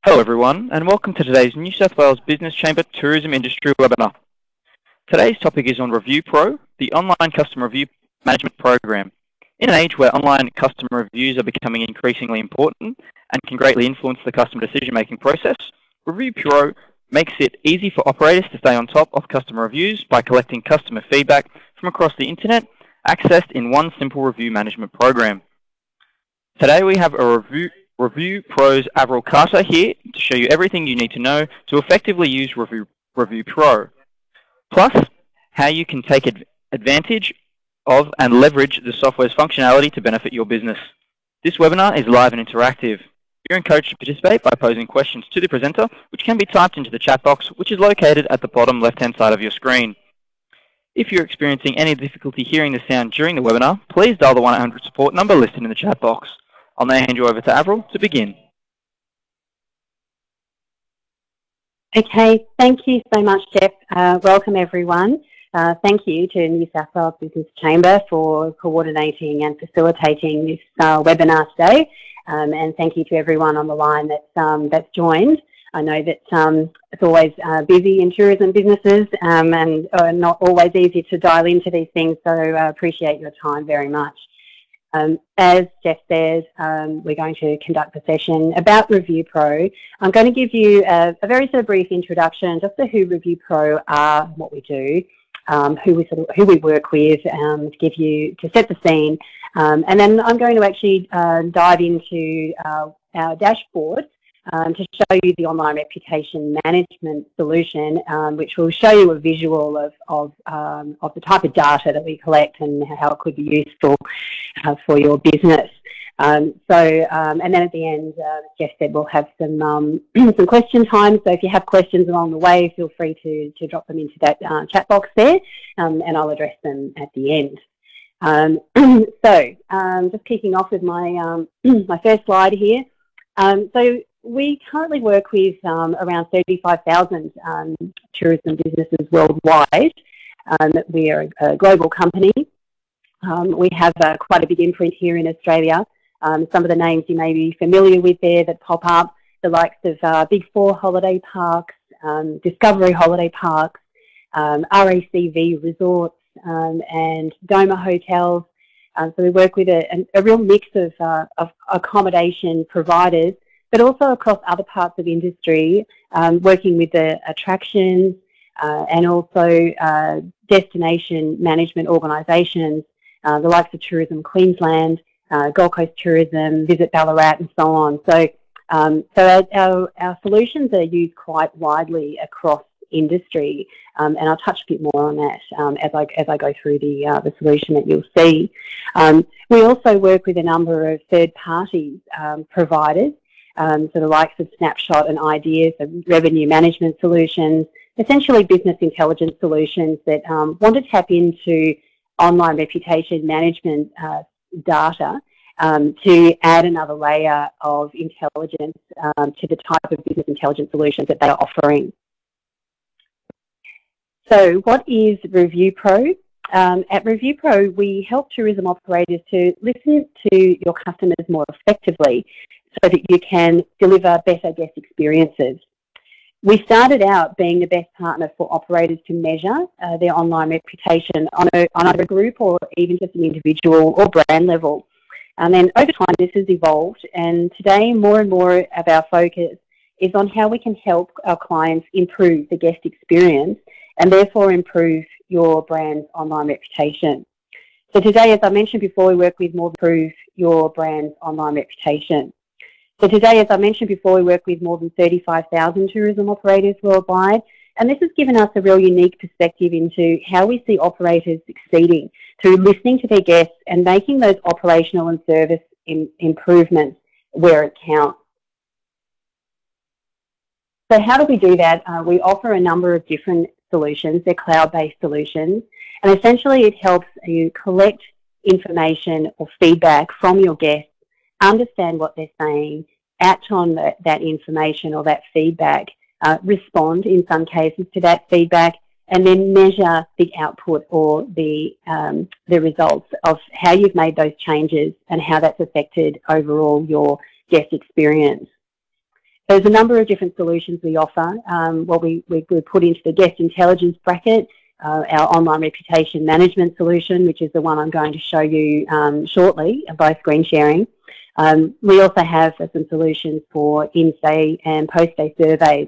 Hello everyone, and welcome to today's New South Wales Business Chamber Tourism Industry webinar. Today's topic is on ReviewPro, the online customer review management program. In an age where online customer reviews are becoming increasingly important and can greatly influence the customer decision-making process, ReviewPro makes it easy for operators to stay on top of customer reviews by collecting customer feedback from across the internet, accessed in one simple review management program. Today we have a ReviewPro's Avril Carter here to show you everything you need to know to effectively use ReviewPro, plus how you can take advantage of and leverage the software's functionality to benefit your business. This webinar is live and interactive. You're encouraged to participate by posing questions to the presenter, which can be typed into the chat box, which is located at the bottom left-hand side of your screen. If you're experiencing any difficulty hearing the sound during the webinar, please dial the 1-800 support number listed in the chat box. I'll now hand you over to Avril to begin. Okay, thank you so much, Jeff. Welcome everyone. Thank you to New South Wales Business Chamber for coordinating and facilitating this webinar today. And thank you to everyone on the line that's joined. I know that it's always busy in tourism businesses and not always easy to dial into these things, so I appreciate your time very much. As Jeff said, we're going to conduct a session about ReviewPro. I'm going to give you a very sort of brief introduction just to who ReviewPro are, what we do, who we work with, to set the scene, and then I'm going to actually dive into our dashboard to show you the online reputation management solution, which will show you a visual of the type of data that we collect and how it could be useful for your business. And then at the end, Jeff said we'll have some question time. So if you have questions along the way, feel free to drop them into that chat box there, and I'll address them at the end. Just kicking off with my my first slide here. So we currently work with around 35,000 tourism businesses worldwide. We are a global company. We have quite a big imprint here in Australia. Some of the names you may be familiar with there that pop up, the likes of Big Four holiday parks, Discovery holiday parks, RACV resorts, and Doma hotels. So we work with a real mix of accommodation providers, but also across other parts of industry, working with the attractions and also destination management organisations, the likes of Tourism Queensland, Gold Coast Tourism, Visit Ballarat, and so on. So, our solutions are used quite widely across industry, and I'll touch a bit more on that as I go through the solution that you'll see. We also work with a number of third-party providers, so the likes of Snapshot and Ideas, so revenue management solutions, essentially business intelligence solutions that want to tap into online reputation management data to add another layer of intelligence to the type of business intelligence solutions that they are offering. So what is ReviewPro? At ReviewPro, we help tourism operators to listen to your customers more effectively so that you can deliver better guest experiences. We started out being the best partner for operators to measure their online reputation on either a group or even just an individual or brand level. And then over time, this has evolved, and today more and more of our focus is on how we can help our clients improve the guest experience and therefore improve your brand's online reputation. So today, as I mentioned before, we work with more to improve your brand's online reputation. So today, as I mentioned before, we work with more than 35,000 tourism operators worldwide, and this has given us a real unique perspective into how we see operators succeeding through listening to their guests and making those operational and service improvements where it counts. So how do we do that? We offer a number of different solutions. They're cloud-based solutions, and essentially it helps you collect information or feedback from your guests, understand what they're saying, act on that information or that feedback, respond in some cases to that feedback, and then measure the output or the results of how you've made those changes and how that's affected overall your guest experience. There's a number of different solutions we offer. We put into the guest intelligence bracket our online reputation management solution, which is the one I'm going to show you shortly by screen sharing. We also have some solutions for in-stay and post-stay surveys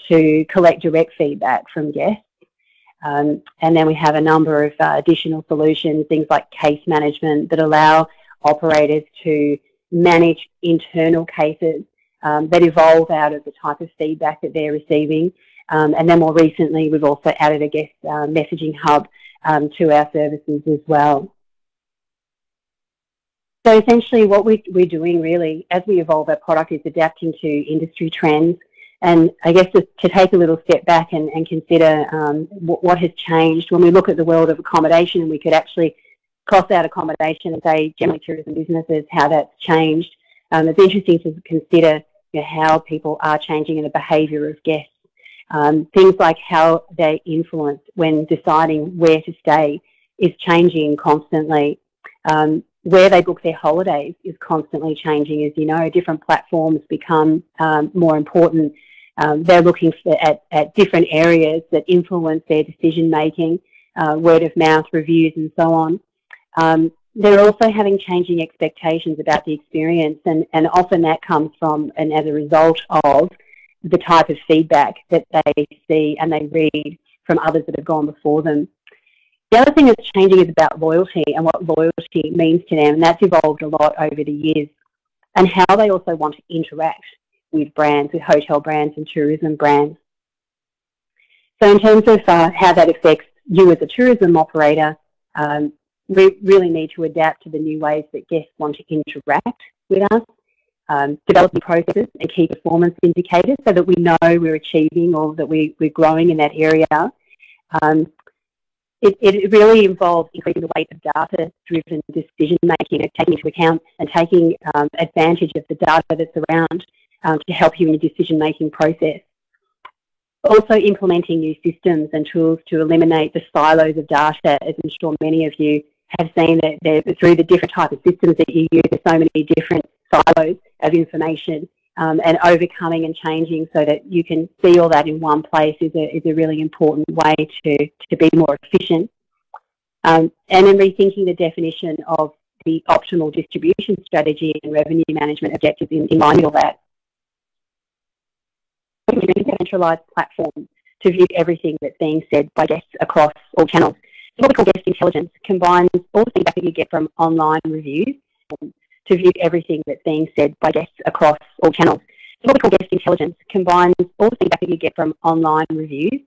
to collect direct feedback from guests. And then we have a number of additional solutions, things like case management, that allow operators to manage internal cases that evolve out of the type of feedback that they're receiving. And then more recently, we've also added a guest messaging hub to our services as well. So essentially what we're doing really, as we evolve our product, is adapting to industry trends. And I guess to take a little step back and consider what has changed. When we look at the world of accommodation, we could actually cross out accommodation and say generally tourism businesses, how that's changed. It's interesting to consider how people are changing in the behaviour of guests. Things like how they influence when deciding where to stay is changing constantly. Where they book their holidays is constantly changing, as you know. Different platforms become more important. They're looking at different areas that influence their decision making, word of mouth reviews and so on. They're also having changing expectations about the experience, and often that comes from and as a result of the type of feedback that they see and they read from others that have gone before them. The other thing that's changing is about loyalty and what loyalty means to them, and that's evolved a lot over the years, and how they also want to interact with brands, with hotel brands and tourism brands. So in terms of how that affects you as a tourism operator, we really need to adapt to the new ways that guests want to interact with us, develop new processes and key performance indicators so that we know we're achieving or that we're growing in that area. It really involves increasing the weight of data-driven decision-making, taking into account and taking advantage of the data that's around to help you in your decision-making process. Also implementing new systems and tools to eliminate the silos of data, as I'm sure many of you have seen that through the different types of systems that you use, there's so many different silos of information, and overcoming and changing so that you can see all that in one place is a really important way to be more efficient. And then rethinking the definition of the optimal distribution strategy and revenue management objectives in line with all that. A centralised platform to view everything that's being said by guests across all channels. So what we call guest intelligence combines all the feedback that you get from online reviews to view everything that's being said by guests across all channels. So what we call guest intelligence combines all the feedback that you get from online reviews,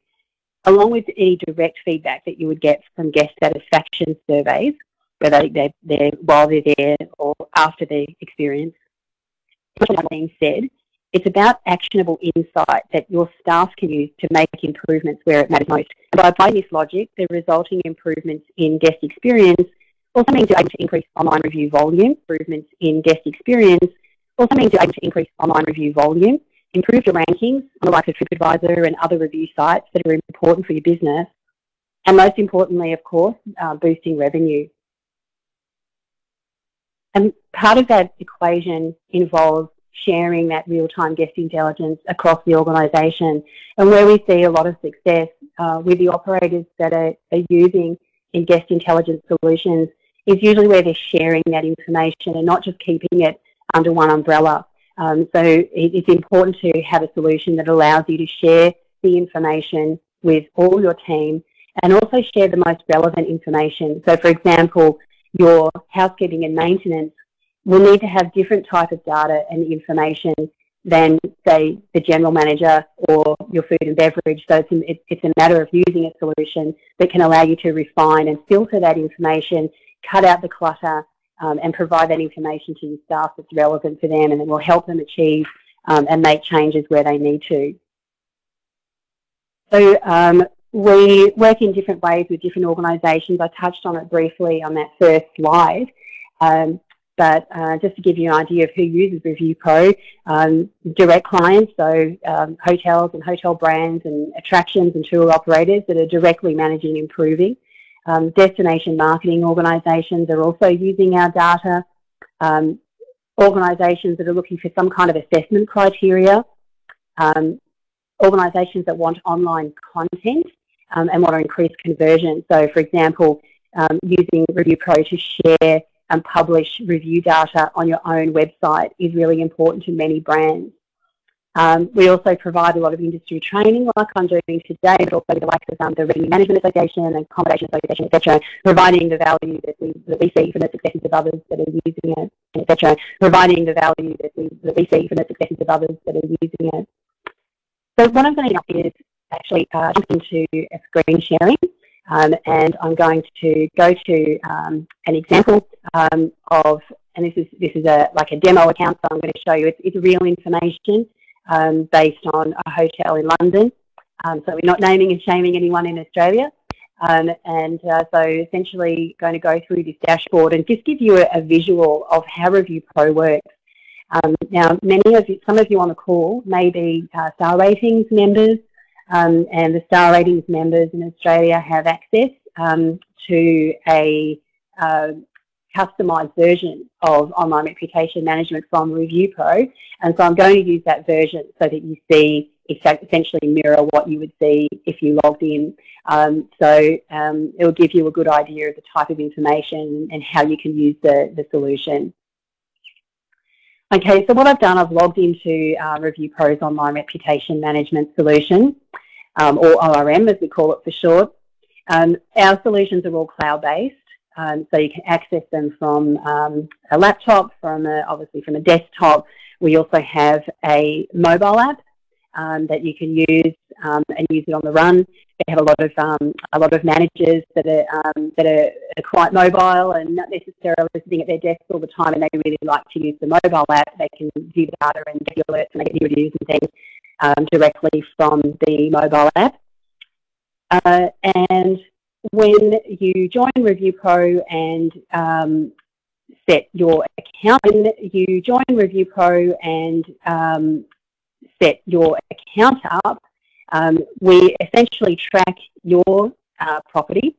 along with any direct feedback that you would get from guest satisfaction surveys, whether they're while they're there or after the experience. That being said, it's about actionable insight that your staff can use to make improvements where it matters most. And by applying this logic, the resulting improvements in guest experience also means you're able to increase online review volume. Improvements in guest experience also means you're able to increase online review volume, improve your rankings on the likes of TripAdvisor and other review sites that are important for your business, and most importantly, of course, boosting revenue. And part of that equation involves sharing that real-time guest intelligence across the organisation. And where we see a lot of success with the operators that are using in guest intelligence solutions is usually where they're sharing that information and not just keeping it under one umbrella. So it's important to have a solution that allows you to share the information with all your team and also share the most relevant information. So for example, your housekeeping and maintenance will need to have different type of data and information than, say, the general manager or your food and beverage. So it's a matter of using a solution that can allow you to refine and filter that information, cut out the clutter, and provide that information to your staff that's relevant for them, and it will help them achieve and make changes where they need to. So we work in different ways with different organisations. I touched on it briefly on that first slide. But just to give you an idea of who uses ReviewPro, direct clients, so hotels and hotel brands and attractions and tour operators that are directly managing and improving. Destination marketing organisations are also using our data. Organisations that are looking for some kind of assessment criteria organisations that want online content and want to increase conversion. So, for example, using ReviewPro to share and publish review data on your own website is really important to many brands. We also provide a lot of industry training like I'm doing today, but also with the likes of the Revenue Management Association and Accommodation Association, etc., providing the value that we see from the successes of others that are using it, etc., providing the value that we see from the successes of others that are using it. So what I'm going to do is actually jump into a screen sharing, and I'm going to go to an example of, and this is like a demo account, so I'm going to show you it's real information based on a hotel in London. So we're not naming and shaming anyone in Australia. So essentially going to go through this dashboard and just give you a visual of how ReviewPro works. Now, some of you on the call may be Star Ratings members, and the Star Ratings members in Australia have access to a customised version of online reputation management from ReviewPro, and so I'm going to use that version so that you see essentially mirror what you would see if you logged in. It will give you a good idea of the type of information and how you can use the solution. Okay, so what I've done, I've logged into ReviewPro's online reputation management solution, or ORM as we call it for short. Our solutions are all cloud-based, so you can access them from a laptop, obviously from a desktop. We also have a mobile app that you can use and use it on the run. We have a lot of managers that are quite mobile and not necessarily sitting at their desks all the time, and they really like to use the mobile app. They can view the data and get alerts and they get reviews and things directly from the mobile app. And when you join ReviewPro and set your account, up, we essentially track your property,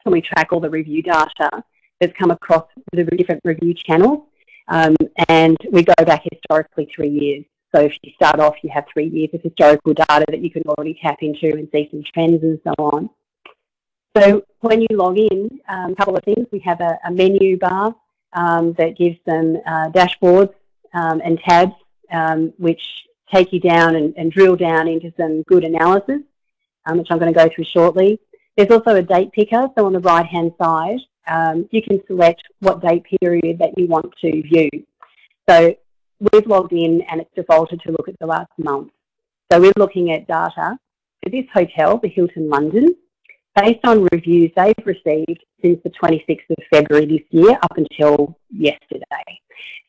and we track all the review data that's come across the different review channels, and we go back historically 3 years. So if you start off, you have 3 years of historical data that you can already tap into and see some trends and so on. So when you log in, a couple of things. We have a menu bar that gives them dashboards and tabs, which take you down and drill down into some good analysis, which I'm going to go through shortly. There's also a date picker, so on the right-hand side, you can select what date period that you want to view. So we've logged in and it's defaulted to look at the last month. So we're looking at data for this hotel, the Hilton London, based on reviews they've received since the 26th of February this year up until yesterday.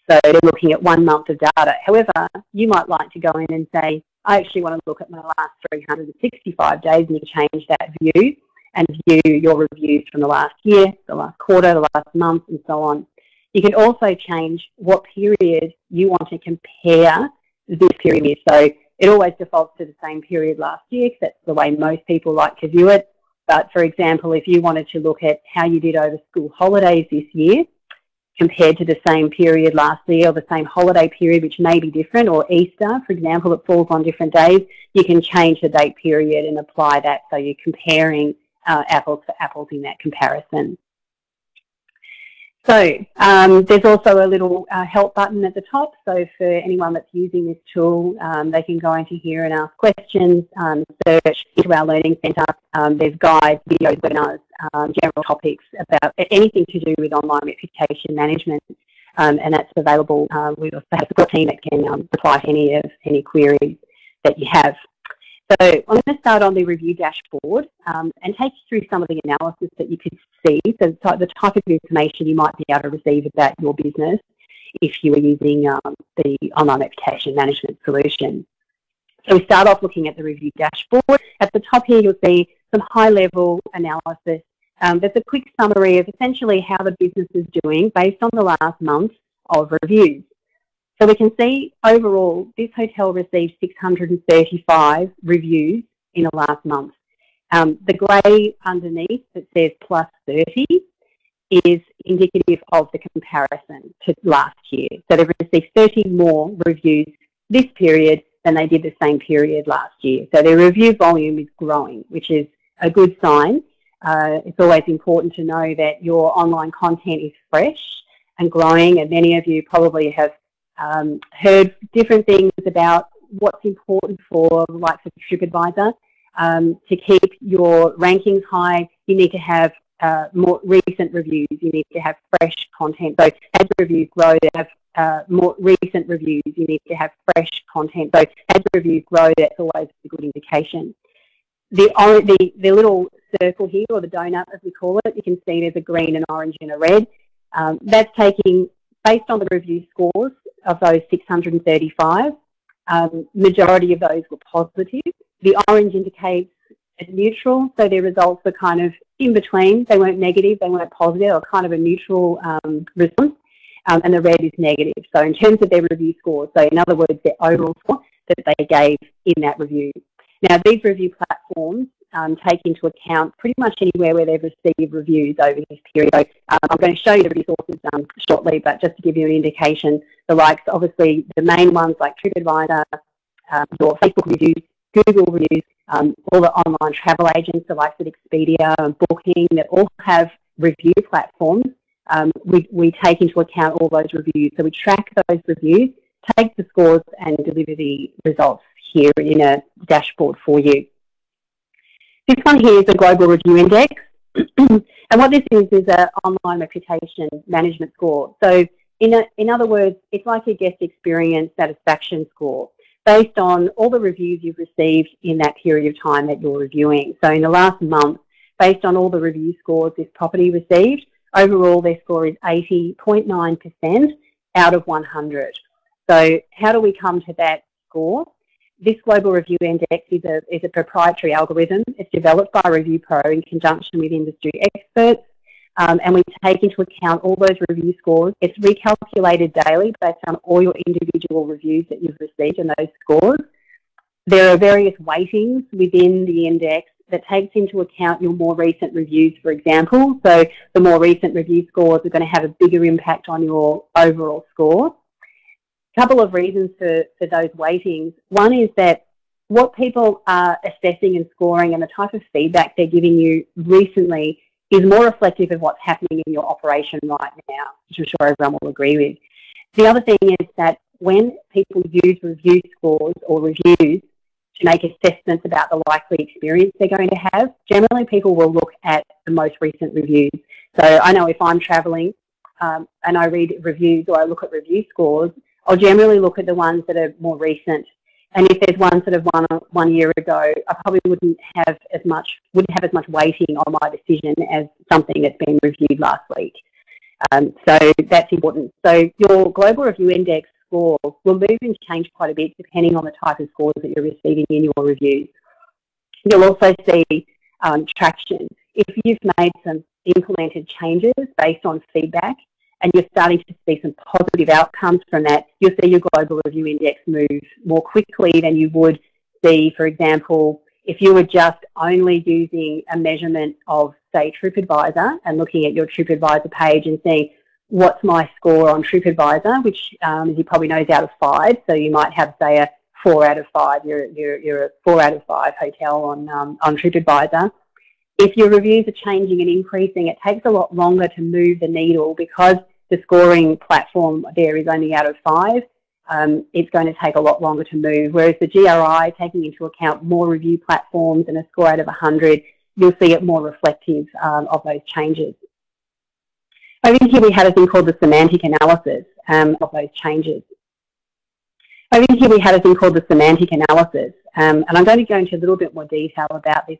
So they're looking at 1 month of data. However, you might like to go in and say, I actually want to look at my last 365 days, and you change that view and view your reviews from the last year, the last quarter, the last month, and so on. You can also change what period you want to compare this period with. So it always defaults to the same period last year, because that's the way most people like to view it. But for example, if you wanted to look at how you did over school holidays this year compared to the same period last year, or the same holiday period, which may be different, or Easter, for example, it falls on different days, you can change the date period and apply that, so you're comparing apples to apples in that comparison. So there's also a little help button at the top, so for anyone that's using this tool, they can go into here and ask questions, search into our Learning Centre. There's guides, videos, webinars, general topics about anything to do with online reputation management, and that's available. We also have a support team that can reply to any queries that you have. So I'm going to start on the review dashboard and take you through some of the analysis that you could see, so the type of information you might be able to receive about your business if you were using the online reputation management solution. So we start off looking at the review dashboard. At the top here, you'll see some high-level analysis. There's a quick summary of essentially how the business is doing based on the last month of reviews. So we can see overall this hotel received 635 reviews in the last month. The grey underneath that says plus 30 is indicative of the comparison to last year. So they've received 30 more reviews this period than they did the same period last year. So their review volume is growing, which is a good sign. It's always important to know that your online content is fresh and growing, and many of you probably have heard different things about what's important for the likes of TripAdvisor. To keep your rankings high, you need to have more recent reviews. You need to have fresh content. So as reviews grow, they have more recent reviews. You need to have fresh content. So as reviews grow, that's always a good indication. The little circle here, or the donut as we call it, you can see there's a green, an orange and a red. That's taking, based on the review scores of those 635, majority of those were positive. The orange indicates a neutral, so their results were kind of in between. They weren't negative, they weren't positive, or kind of a neutral response. And the red is negative. So in terms of their review scores, so in other words, their overall score that they gave in that review. Now, these review platforms take into account pretty much anywhere where they've received reviews over this period. So, I'm going to show you the review sources shortly, but just to give you an indication, the likes, obviously, the main ones like TripAdvisor, your Facebook reviews, Google reviews, all the online travel agents, the likes of Expedia and Booking, that all have review platforms. We take into account all those reviews. So we track those reviews, take the scores and deliver the results here in a dashboard for you. This one here is the Global Review Index. And what this is an online reputation management score. So in other words, it's like a guest experience satisfaction score based on all the reviews you've received in that period of time that you're reviewing. So in the last month, based on all the review scores this property received, overall their score is 80.9% out of 100. So how do we come to that score? This Global Review Index is a proprietary algorithm. It's developed by ReviewPro in conjunction with industry experts, and we take into account all those review scores. It's recalculated daily based on all your individual reviews that you've received and those scores. There are various weightings within the index that takes into account your more recent reviews, for example. So the more recent review scores are going to have a bigger impact on your overall score. A couple of reasons for those weightings. One is that what people are assessing and scoring and the type of feedback they're giving you recently is more reflective of what's happening in your operation right now, which I'm sure everyone will agree with. The other thing is that when people use review scores or reviews to make assessments about the likely experience they're going to have, generally people will look at the most recent reviews. So I know if I'm travelling and I read reviews or I look at review scores, I'll generally look at the ones that are more recent. And if there's one sort of one year ago, I probably wouldn't have as much weighting on my decision as something that's been reviewed last week. So that's important. So your Global Review Index score will move and change quite a bit depending on the type of scores that you're receiving in your reviews. You'll also see traction. If you've made some implemented changes based on feedback and you're starting to see some positive outcomes from that, you'll see your Global Review Index move more quickly than you would see, for example, if you were just only using a measurement of, say, TripAdvisor and looking at your TripAdvisor page and seeing what's my score on TripAdvisor, which, as you probably know, is out of 5. So you might have, say, a 4 out of 5. You're a 4 out of 5 hotel on TripAdvisor. If your reviews are changing and increasing, it takes a lot longer to move the needle because the scoring platform there is only out of 5. It's going to take a lot longer to move. Whereas the GRI, taking into account more review platforms and a score out of 100, you'll see it more reflective of those changes. Over here we have a thing called the semantic analysis of those changes. Over here we have a thing called the semantic analysis, and I'm going to go into a little bit more detail about this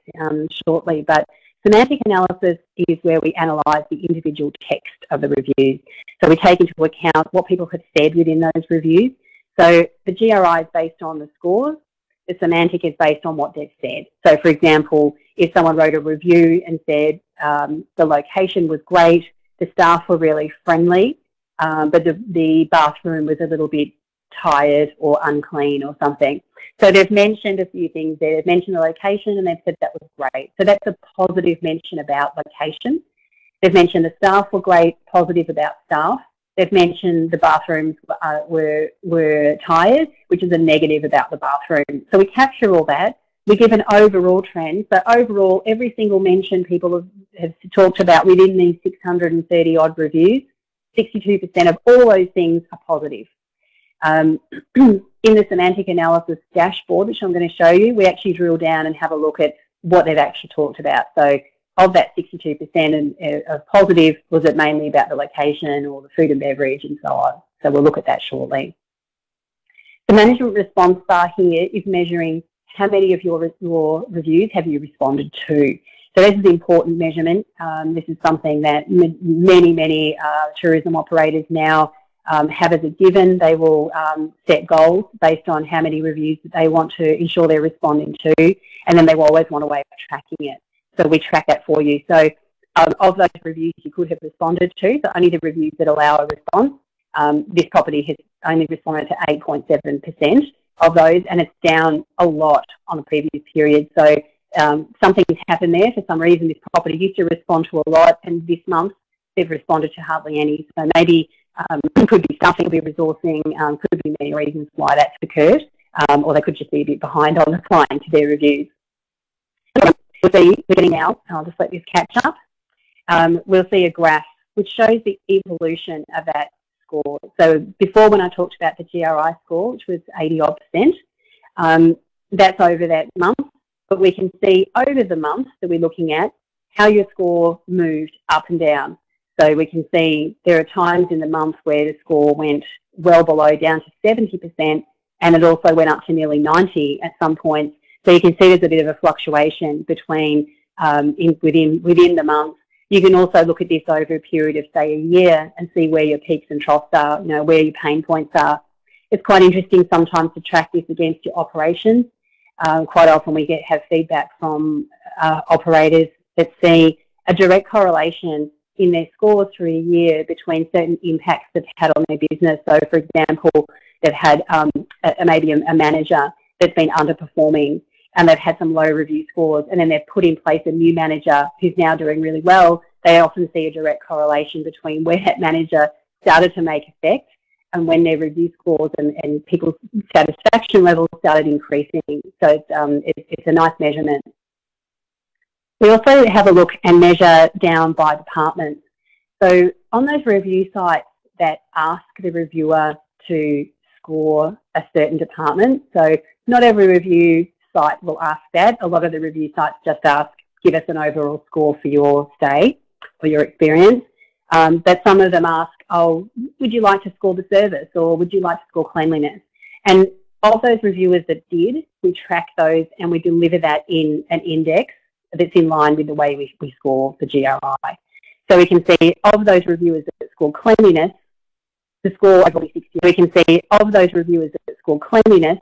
shortly, but semantic analysis is where we analyse the individual text of the reviews. So we take into account what people have said within those reviews. So the GRI is based on the scores, the semantic is based on what they've said. So for example, if someone wrote a review and said the location was great, the staff were really friendly, but the bathroom was a little bit tired or unclean or something. So they've mentioned a few things there. They've mentioned the location and they've said that was great. So that's a positive mention about location. They've mentioned the staff were great, positive about staff. They've mentioned the bathrooms were tired, which is a negative about the bathroom. So we capture all that. We give an overall trend. So overall, every single mention people have talked about within these 630 odd reviews, 62% of all those things are positive. In the semantic analysis dashboard, which I'm going to show you, we actually drill down and have a look at what they've actually talked about. So of that 62% of positive, was it mainly about the location or the food and beverage and so on? So we'll look at that shortly. The management response bar here is measuring how many of your reviews have you responded to. So this is an important measurement. This is something that many tourism operators now have as a given. They will set goals based on how many reviews that they want to ensure they're responding to, and then they will always want a way of tracking it. So we track that for you. So of those reviews you could have responded to, so only the reviews that allow a response, this property has only responded to 8.7% of those, and it's down a lot on the previous period. So something's happened there. For some reason, this property used to respond to a lot, and this month they've responded to hardly any. So maybe it could be stuffing, could be resourcing, could be many reasons why that's occurred, or they could just be a bit behind on replying to their reviews. We'll see, beginning now, I'll just let this catch up. We'll see a graph which shows the evolution of that score. So before, when I talked about the GRI score, which was 80-odd%, that's over that month, but we can see over the month that we're looking at how your score moved up and down. So we can see there are times in the month where the score went well below, down to 70%, and it also went up to nearly 90 at some points. So you can see there's a bit of a fluctuation between within the month. You can also look at this over a period of, say, a year and see where your peaks and troughs are, where your pain points are. It's quite interesting sometimes to track this against your operations. Quite often we have feedback from operators that see a direct correlation in their scores through a year between certain impacts they've had on their business. So, for example, they've had maybe a manager that's been underperforming, and they've had some low review scores, and then they've put in place a new manager who's now doing really well. They often see a direct correlation between where that manager started to make effect and when their review scores and people's satisfaction levels started increasing. So it's a nice measurement. We also have a look and measure down by department. So on those review sites that ask the reviewer to score a certain department, so not every review site will ask that. A lot of the review sites just ask, give us an overall score for your stay or your experience. But some of them ask, oh, would you like to score the service, or would you like to score cleanliness? And of those reviewers that did, we track those and we deliver that in an index that's in line with the way we score the GRI. So we can see of those reviewers that score cleanliness, the score overall 60. We can see of those reviewers that score cleanliness,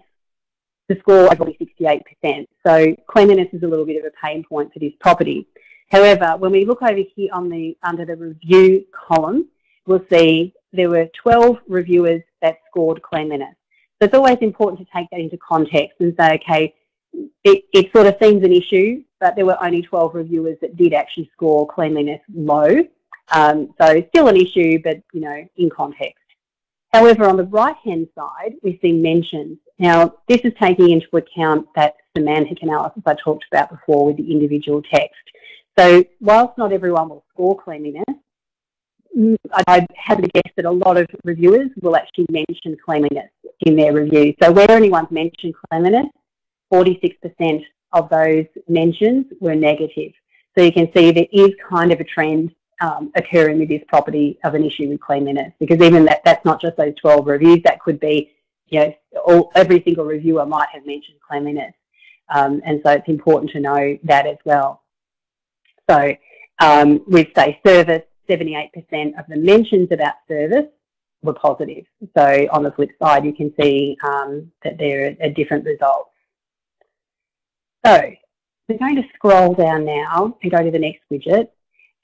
the score overall 68%. So cleanliness is a little bit of a pain point for this property. However, when we look over here under the review column, we'll see there were 12 reviewers that scored cleanliness. So it's always important to take that into context and say, okay, it sort of seems an issue, but there were only 12 reviewers that did actually score cleanliness low. So still an issue, but in context. However, on the right-hand side, we see mentions. Now, this is taking into account that semantic analysis I talked about before with the individual text. So whilst not everyone will score cleanliness, I have to guess that a lot of reviewers will actually mention cleanliness in their review. So where anyone's mentioned cleanliness, 46% of those mentions were negative. So you can see there is kind of a trend occurring with this property of an issue with cleanliness, because even that's not just those 12 reviews, that could be, every single reviewer might have mentioned cleanliness. And so it's important to know that as well. So with, say, service, 78% of the mentions about service were positive. So on the flip side, you can see that there are different results. So we're going to scroll down now and go to the next widget.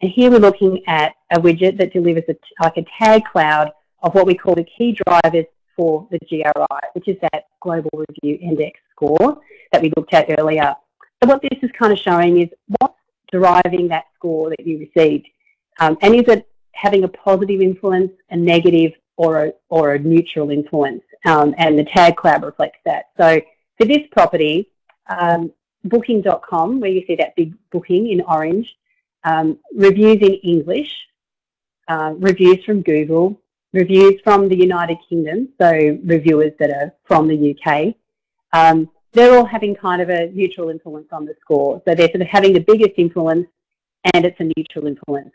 And here we're looking at a widget that delivers like a tag cloud of what we call the key drivers for the GRI, which is that Global Review Index score that we looked at earlier. So what this is kind of showing is what's driving that score that you received. And is it having a positive influence, a negative, or a neutral influence, and the tag cloud reflects that. So for this property, booking.com, where you see that big booking in orange, reviews in English, reviews from Google, reviews from the United Kingdom, so reviewers that are from the UK, they're all having kind of a neutral influence on the score. So they're sort of having the biggest influence, and it's a neutral influence.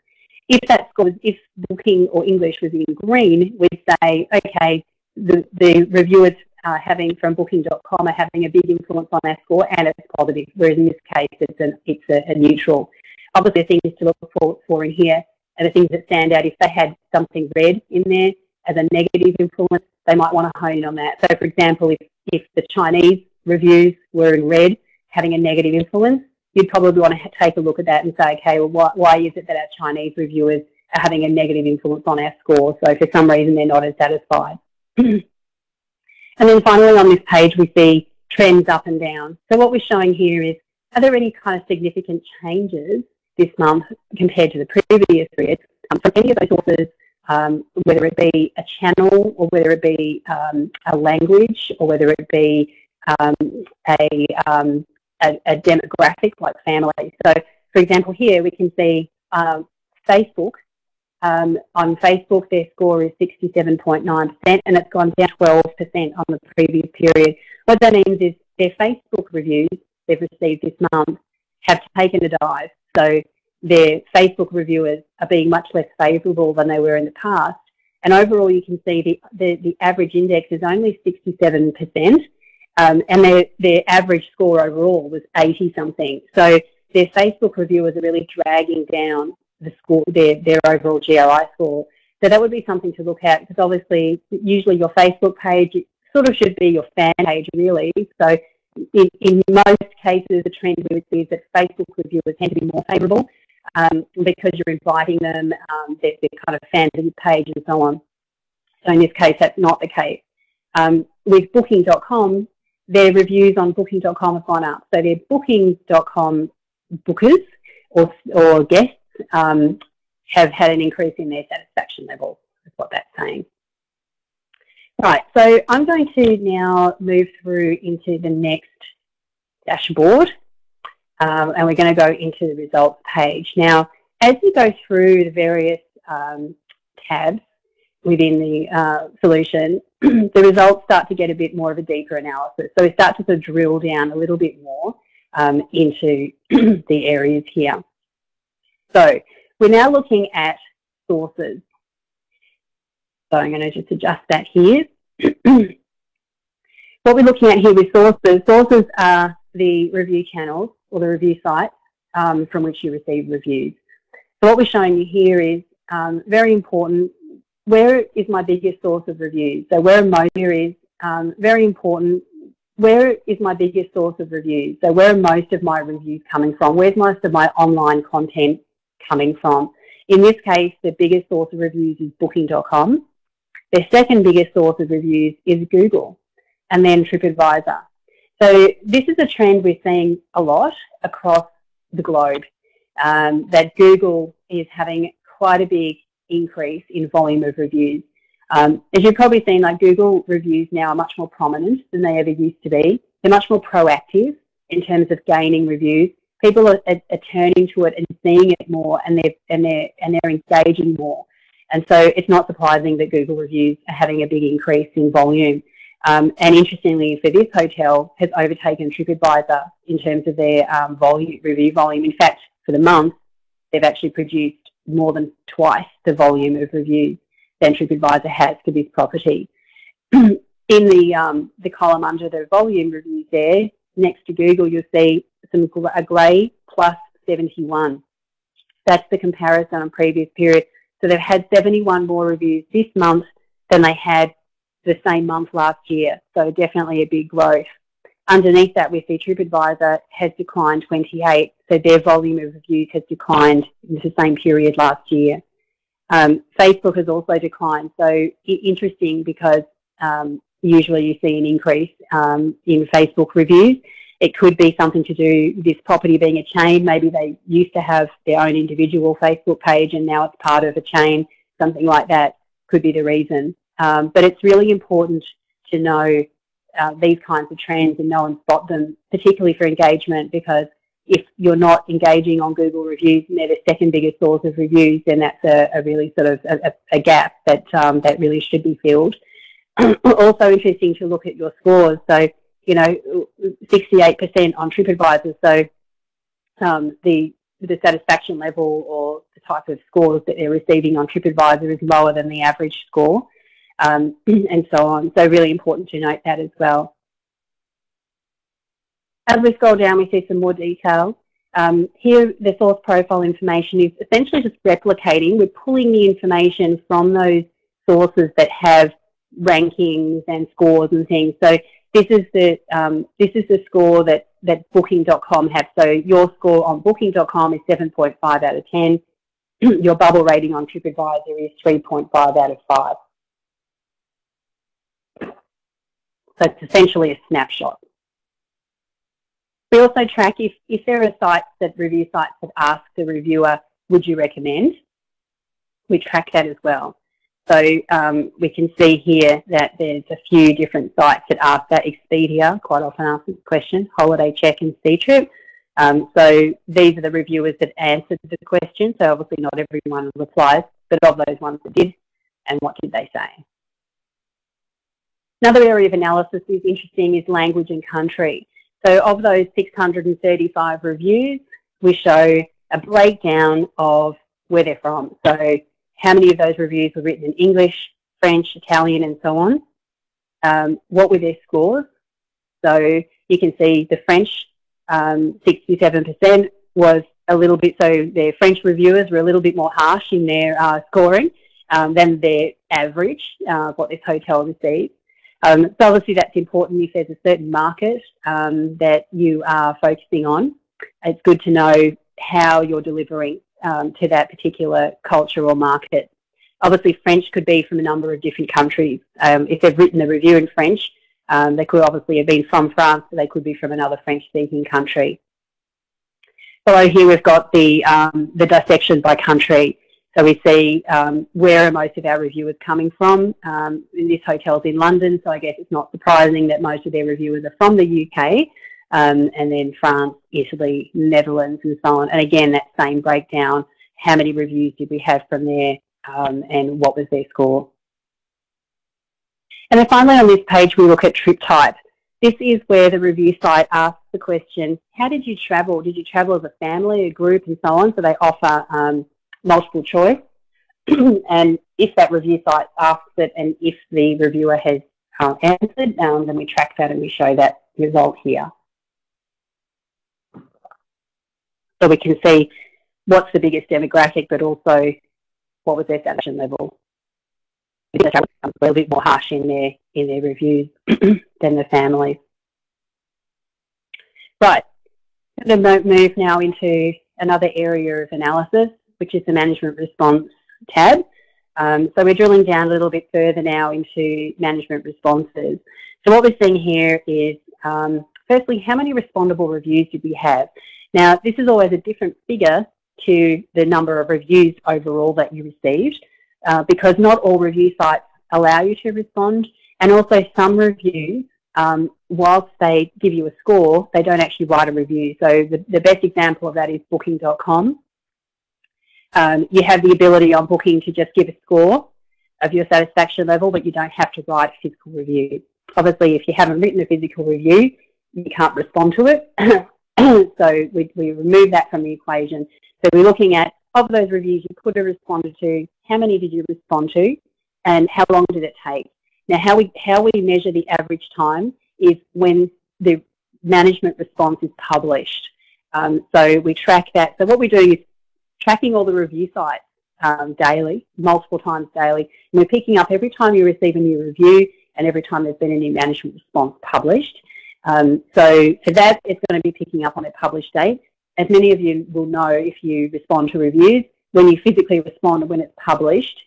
If that score, if Booking or English was in green, we'd say, okay, the reviewers having from Booking.com are having a big influence on our score, and it's positive. Whereas in this case, it's a neutral. Obviously, the things to look for in here are the things that stand out. If they had something red in there as a negative influence, they might want to hone in on that. So, for example, if the Chinese reviews were in red, having a negative influence, you'd probably want to take a look at that and say, okay, well, why is it that our Chinese reviewers are having a negative influence on our score? So for some reason, they're not as satisfied. And then finally on this page, we see trends up and down. So what we're showing here is, are there any kind of significant changes this month compared to the previous period from any of those sources, whether it be a channel or whether it be a language or whether it be a demographic like family. So, for example, here we can see Facebook. On Facebook, their score is 67.9%, and it's gone down 12% on the previous period. What that means is their Facebook reviews they've received this month have taken a dive. So their Facebook reviewers are being much less favourable than they were in the past. And overall, you can see the average index is only 67%. And their average score overall was 80-something. So their Facebook reviewers are really dragging down the score, their overall GRI score. So that would be something to look at, because obviously, usually your Facebook page sort of should be your fan page, really. So in most cases, the trend we would see is that Facebook reviewers tend to be more favourable because you're inviting them, they're kind of fans of your page and so on. So in this case, that's not the case. With Booking.com, their reviews on Booking.com have gone up. So their Booking.com bookers or guests have had an increase in their satisfaction level, is what that's saying. Right, so I'm going to now move through into the next dashboard, and we're going to go into the results page. Now, as you go through the various tabs within the solution, the results start to get a bit more of a deeper analysis. So we start to sort of drill down a little bit more into the areas here. So we're now looking at sources. So I'm going to just adjust that here. What we're looking at here with sources are the review channels or the review sites from which you receive reviews. So what we're showing you here is very important. Where is my biggest source of reviews? So where most here is very important. Where is my biggest source of reviews? So where are most of my reviews coming from? Where's most of my online content coming from? In this case, the biggest source of reviews is Booking.com. Their second biggest source of reviews is Google, and then TripAdvisor. So this is a trend we're seeing a lot across the globe, that Google is having quite a big increase in volume of reviews. As you've probably seen, like Google reviews now are much more prominent than they ever used to be. They're much more proactive in terms of gaining reviews. People are turning to it and seeing it more, and they're engaging more. And so it's not surprising that Google reviews are having a big increase in volume. And interestingly, for this hotel, has overtaken TripAdvisor in terms of their review volume. In fact, for the month, they've actually produced more than twice the volume of reviews than TripAdvisor has for this property. In the column under the volume reviews there, next to Google, you'll see a grey plus 71. That's the comparison on previous period. So they've had 71 more reviews this month than they had the same month last year. So definitely a big growth. Underneath that, we see TripAdvisor has declined 28. So their volume of reviews has declined in the same period last year. Facebook has also declined. So interesting, because usually you see an increase in Facebook reviews. It could be something to do with this property being a chain. Maybe they used to have their own individual Facebook page and now it's part of a chain. Something like that could be the reason. But it's really important to know these kinds of trends and know and spot them, particularly for engagement, because if you're not engaging on Google reviews and they're the second biggest source of reviews, then that's a really sort of a gap that that really should be filled. Also interesting to look at your scores. So, you know, 68% on TripAdvisor. So the satisfaction level or the type of scores that they're receiving on TripAdvisor is lower than the average score, and so on. So really important to note that as well. As we scroll down, we see some more detail. Here, the source profile information is essentially just replicating. We're pulling the information from those sources that have rankings and scores and things. So this is the score that Booking.com have. So your score on Booking.com is 7.5 out of 10. Your bubble rating on TripAdvisor is 3.5 out of 5. So it's essentially a snapshot. We also track if there are sites review sites that ask the reviewer, would you recommend? We track that as well. So we can see here that there's a few different sites that ask that. Expedia quite often asks this question, Holiday Check and Ctrip. So these are the reviewers that answered the question. So obviously not everyone replies, but of those ones that did, and what did they say? Another area of analysis is interesting is language and country. So of those 635 reviews, we show a breakdown of where they're from. So how many of those reviews were written in English, French, Italian, and so on. What were their scores? So you can see the French, 67% was a little bit, so their French reviewers were a little bit more harsh in their scoring than their average, what this hotel received. So obviously that's important if there's a certain market that you are focusing on. It's good to know how you're delivering to that particular culture or market. Obviously French could be from a number of different countries. If they've written a review in French, they could obviously have been from France, but they could be from another French-speaking country. Below here we've got the dissection by country. So we see where are most of our reviewers coming from. This hotel's in London, so I guess it's not surprising that most of their reviewers are from the UK, and then France, Italy, Netherlands, and so on. And again, that same breakdown, how many reviews did we have from there, and what was their score. And then finally on this page, we look at trip type. This is where the review site asks the question, how did you travel? Did you travel as a family, a group, and so on? So they offer multiple choice. And if that review site asks it and if the reviewer has answered, then we track that and we show that result here. So we can see what's the biggest demographic, but also what was their satisfaction level. A little bit more harsh in their reviews than the family. Right, I'm going to move now into another area of analysis, which is the management response tab. So we're drilling down a little bit further now into management responses. So what we're seeing here is, firstly, how many respondable reviews did we have? Now, this is always a different figure to the number of reviews overall that you received, because not all review sites allow you to respond, and also some reviews, whilst they give you a score, they don't actually write a review. So the best example of that is Booking.com. You have the ability on Booking to just give a score of your satisfaction level, but you don't have to write a physical review. Obviously, if you haven't written a physical review, you can't respond to it. So we remove that from the equation. So we're looking at, of those reviews you could have responded to, how many did you respond to, and how long did it take? Now, how we measure the average time is when the management response is published. So we track that. So what we're doing is tracking all the review sites daily, multiple times daily, and we're picking up every time you receive a new review and every time there's been a new management response published. So for that, it's going to be picking up on a published date. As many of you will know, if you respond to reviews, when you physically respond and when it's published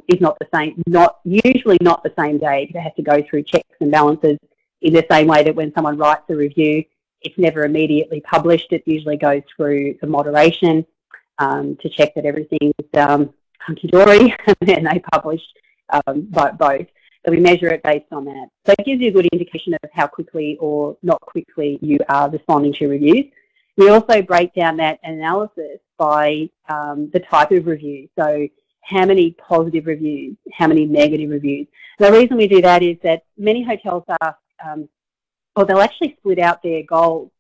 is not the same, usually not the same day. They have to go through checks and balances in the same way that when someone writes a review, It's never immediately published. It usually goes through the moderation to check that everything's hunky-dory, and then they publish both. So we measure it based on that. So it gives you a good indication of how quickly or not quickly you are responding to reviews. We also break down that analysis by the type of review. So how many positive reviews, how many negative reviews. The reason we do that is that many hotels are, or they'll actually split out their goals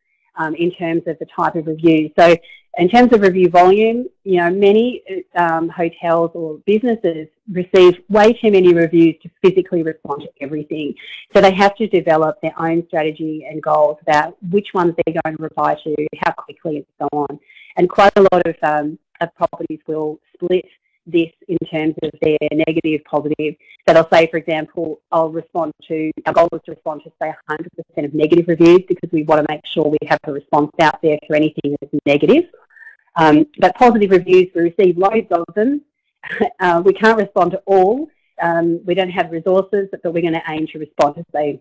in terms of the type of review. So in terms of review volume, you know, many hotels or businesses receive way too many reviews to physically respond to everything. So they have to develop their own strategy and goals about which ones they're going to reply to, how quickly, and so on. And quite a lot of properties will split this in terms of their negative, positive. So they'll say, for example, our goal is to respond to, say, 100% of negative reviews because we want to make sure we have a response out there for anything that's negative. But positive reviews, we receive loads of them. We can't respond to all. We don't have resources, but we're going to aim to respond to, say,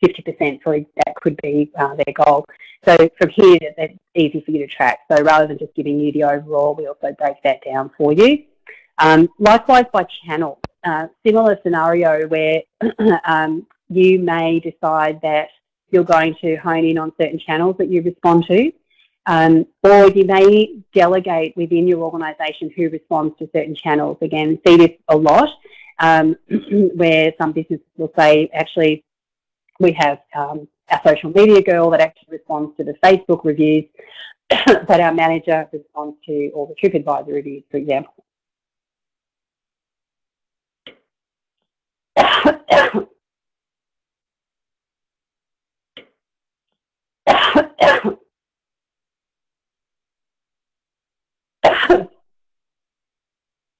50%, so that could be their goal. So from here, that's easy for you to track. So rather than just giving you the overall, we also break that down for you. Likewise by channel, similar scenario where you may decide that you're going to hone in on certain channels that you respond to, or you may delegate within your organisation who responds to certain channels. Again, see this a lot, where some businesses will say, actually, we have our social media girl that actually responds to the Facebook reviews, but our manager responds to all the TripAdvisor reviews, for example.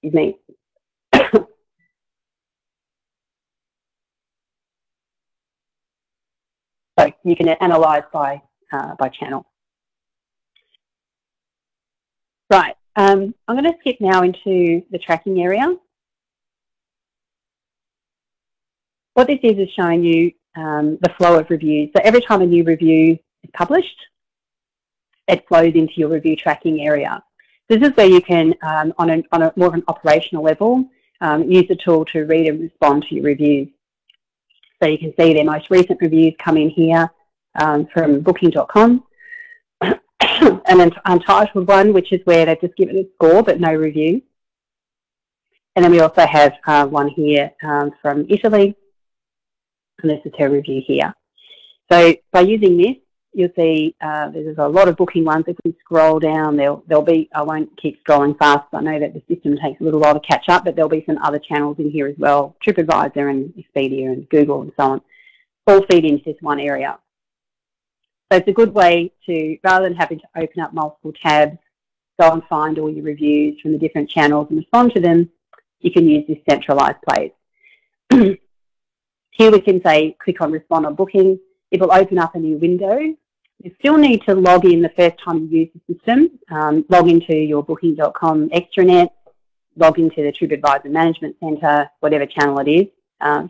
Excuse me. So you can analyse by channel. Right, I'm going to skip now into the tracking area. What this is showing you the flow of reviews. So every time a new review is published, it flows into your review tracking area. This is where you can, on a more of an operational level, use the tool to read and respond to your reviews. So you can see their most recent reviews come in here from booking.com, and an untitled one, which is where they've just given a score but no review. And then we also have one here from Italy, and this is her review here. So by using this, you'll see there's a lot of booking ones. If we scroll down, there'll be, I won't keep scrolling fast, I know that the system takes a little while to catch up, but there'll be some other channels in here as well, TripAdvisor and Expedia and Google and so on, all feed into this one area. So it's a good way to, rather than having to open up multiple tabs, go and find all your reviews from the different channels and respond to them, you can use this centralised place. Here we can say, click on respond on booking. It will open up a new window. You still need to log in the first time you use the system. Log into your booking.com extranet, log into the TripAdvisor Management Centre, whatever channel it is.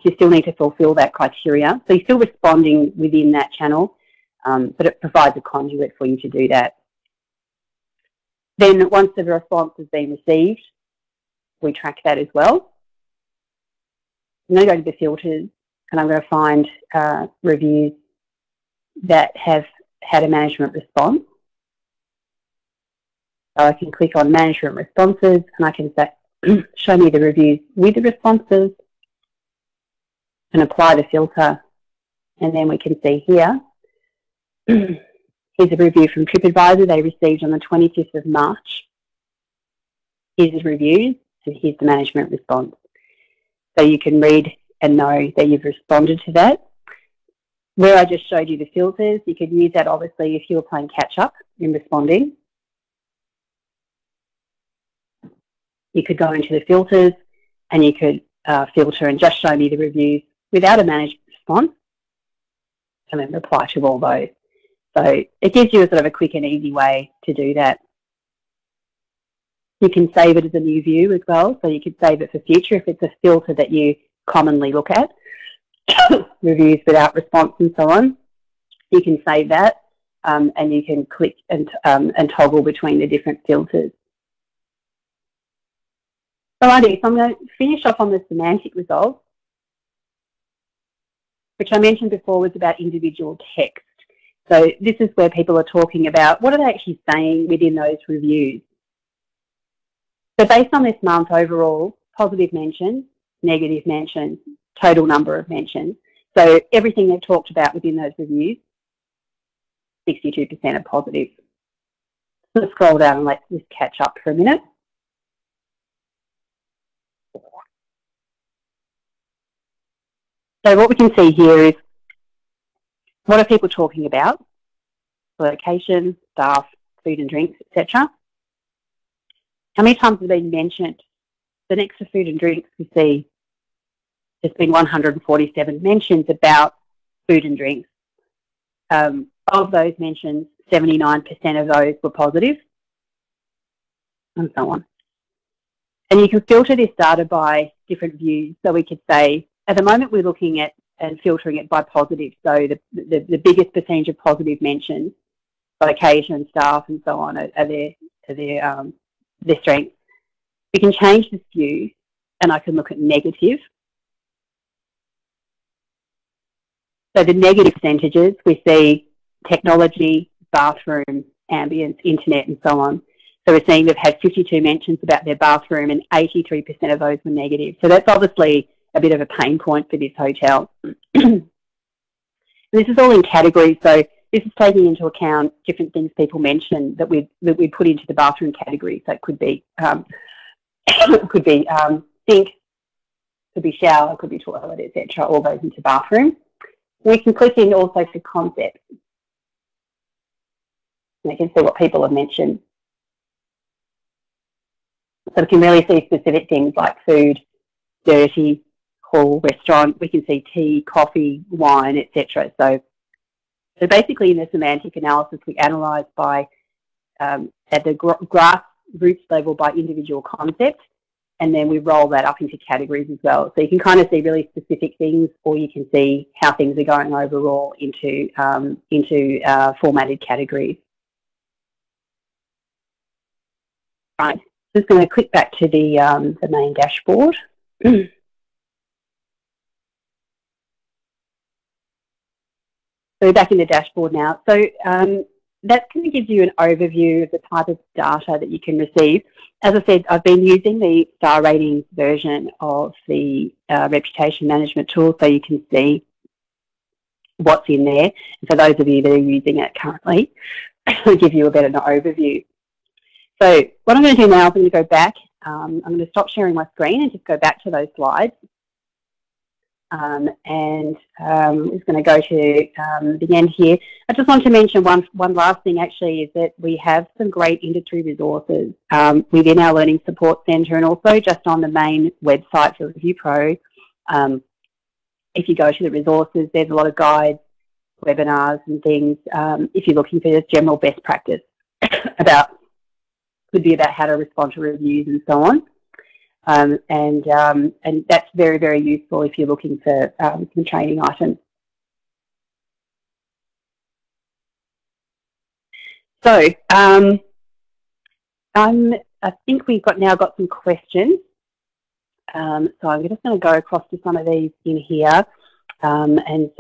You still need to fulfil that criteria. So you're still responding within that channel, but it provides a conduit for you to do that. Then once the response has been received, we track that as well. I'm going to go to the filters, and I'm going to find reviews that have had a management response. So I can click on management responses, and I can say, show me the reviews with the responses, and apply the filter. And then we can see here, here's a review from TripAdvisor they received on the 25th of March. Here's the reviews, and here's the management response. So you can read and know that you've responded to that. Where I just showed you the filters, you could use that obviously if you were playing catch up in responding. You could go into the filters and you could filter and just show me the reviews without a management response, and then reply to all those. So it gives you a sort of a quick and easy way to do that. You can save it as a new view as well, so you could save it for future if it's a filter that you commonly look at, reviews without response and so on. You can save that, and you can click and toggle between the different filters. Alrighty, so I'm going to finish off on the semantic results, which I mentioned before was about individual text. So this is where people are talking about what are they actually saying within those reviews. So based on this month overall, positive mentions, negative mentions, total number of mentions. So everything they've talked about within those reviews, 62% are positive. Let's scroll down and let's just catch up for a minute. So what we can see here is what are people talking about? Location, staff, food and drinks, etc. How many times have they mentioned? The next to food and drinks, we see there's been 147 mentions about food and drinks. Of those mentions, 79% of those were positive, and so on. And you can filter this data by different views. So we could say, at the moment we're looking at and filtering it by positive. So the biggest percentage of positive mentions, location, staff, and so on, are their strengths. We can change this view, and I can look at negative. So the negative percentages, we see technology, bathroom, ambience, internet, and so on. So we're seeing they've had 52 mentions about their bathroom, and 83% of those were negative. So that's obviously a bit of a pain point for this hotel. This is all in categories, so this is taking into account different things people mention that we put into the bathroom category. So it could be sink, could be shower, could be toilet, etc. All goes into bathroom. We can click in also for concepts. And we can see what people have mentioned. So we can really see specific things like food, dirty, hall, restaurant. We can see tea, coffee, wine, etc. So basically in the semantic analysis, we analyse by at the grassroots level by individual concept, and then we roll that up into categories as well. So you can kind of see really specific things, or you can see how things are going overall into formatted categories. Right, just going to click back to the main dashboard. So we're back in the dashboard now. So that's going to give you an overview of the type of data that you can receive. As I said, I've been using the star ratings version of the reputation management tool, so you can see what's in there. And for those of you that are using it currently, it'll give you a better overview. So what I'm going to do now is I'm going to go back. I'm going to stop sharing my screen and just go back to those slides. I'm just going to go to the end here. I just want to mention one last thing actually is that we have some great industry resources within our Learning Support Centre, and also just on the main website for ReviewPro. If you go to the resources, there's a lot of guides, webinars and things if you're looking for just general best practice could be about how to respond to reviews and so on. And that's very, very useful if you're looking for some training items. So I think we've now got some questions. So I'm just going to go across to some of these in here and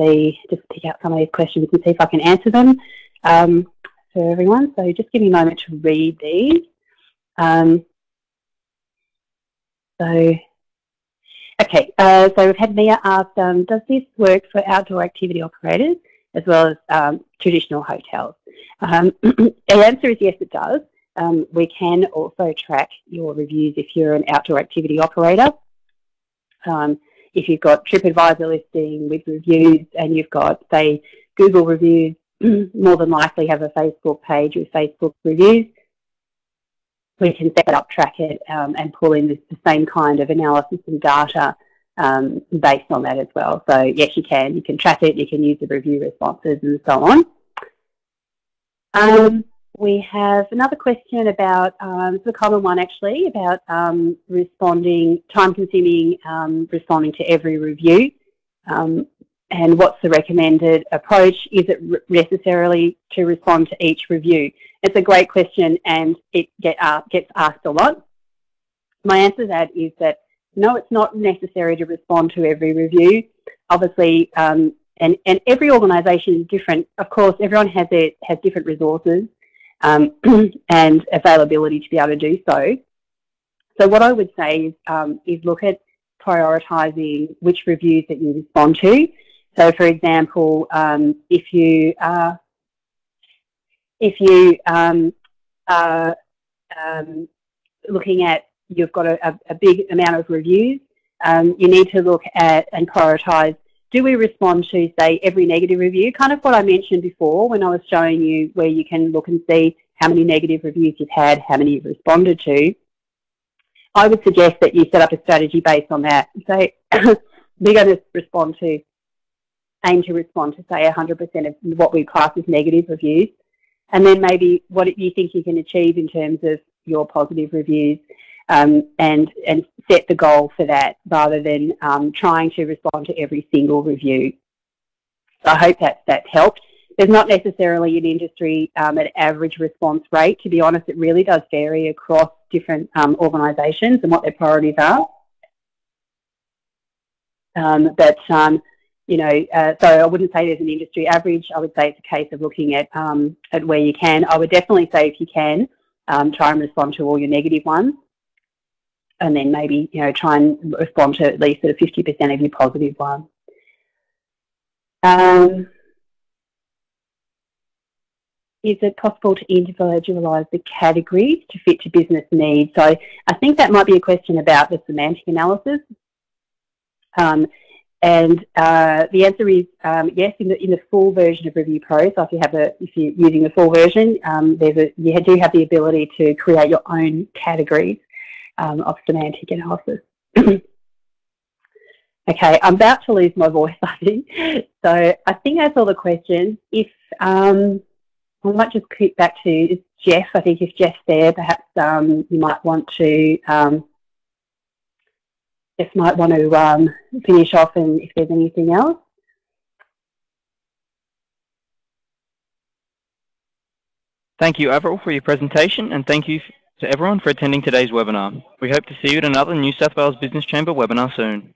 just pick out some of these questions and see if I can answer them for everyone. So just give me a moment to read these. So we've had Mia ask, does this work for outdoor activity operators as well as traditional hotels? The answer is yes, it does. We can also track your reviews if you're an outdoor activity operator. If you've got TripAdvisor listing with reviews and you've got, say, Google reviews, more than likely have a Facebook page with Facebook reviews. We can set up, track it, and pull in the same kind of analysis and data based on that as well. So yes, you can. You can track it. You can use the review responses and so on. We have another question about, it's a common one actually, about time-consuming responding to every review. and what's the recommended approach? Is it necessarily to respond to each review? It's a great question, and it gets asked a lot. My answer to that is that no, it's not necessary to respond to every review. Obviously, and every organisation is different. Of course, everyone has different resources and availability to be able to do so. So what I would say is look at prioritising which reviews that you respond to. So, for example, if you are looking at, you've got a big amount of reviews, you need to look at and prioritise, do we respond to, say, every negative review? Kind of what I mentioned before when I was showing you where you can look and see how many negative reviews you've had, how many you've responded to. I would suggest that you set up a strategy based on that. So we're going to aim to respond to, say, 100% of what we class as negative reviews. And then maybe what you think you can achieve in terms of your positive reviews, and set the goal for that rather than trying to respond to every single review. So I hope that helped. There's not necessarily an industry an average response rate. To be honest, it really does vary across different organisations and what their priorities are. You know, so I wouldn't say there's an industry average. I would say it's a case of looking at where you can. I would definitely say if you can, try and respond to all your negative ones, and then maybe, you know, try and respond to at least sort of 50% of your positive ones. Is it possible to individualise the categories to fit your business needs? So I think that might be a question about the semantic analysis. And the answer is yes, in the full version of ReviewPro. So if you're using the full version, you do have the ability to create your own categories of semantic analysis. Okay, I'm about to lose my voice, I think. So I think that's all the questions. If I might just click back to Jeff. I think if Jeff's there, perhaps you might want to finish off, and if there's anything else. Thank you, Avril, for your presentation, and thank you to everyone for attending today's webinar. We hope to see you at another New South Wales Business Chamber webinar soon.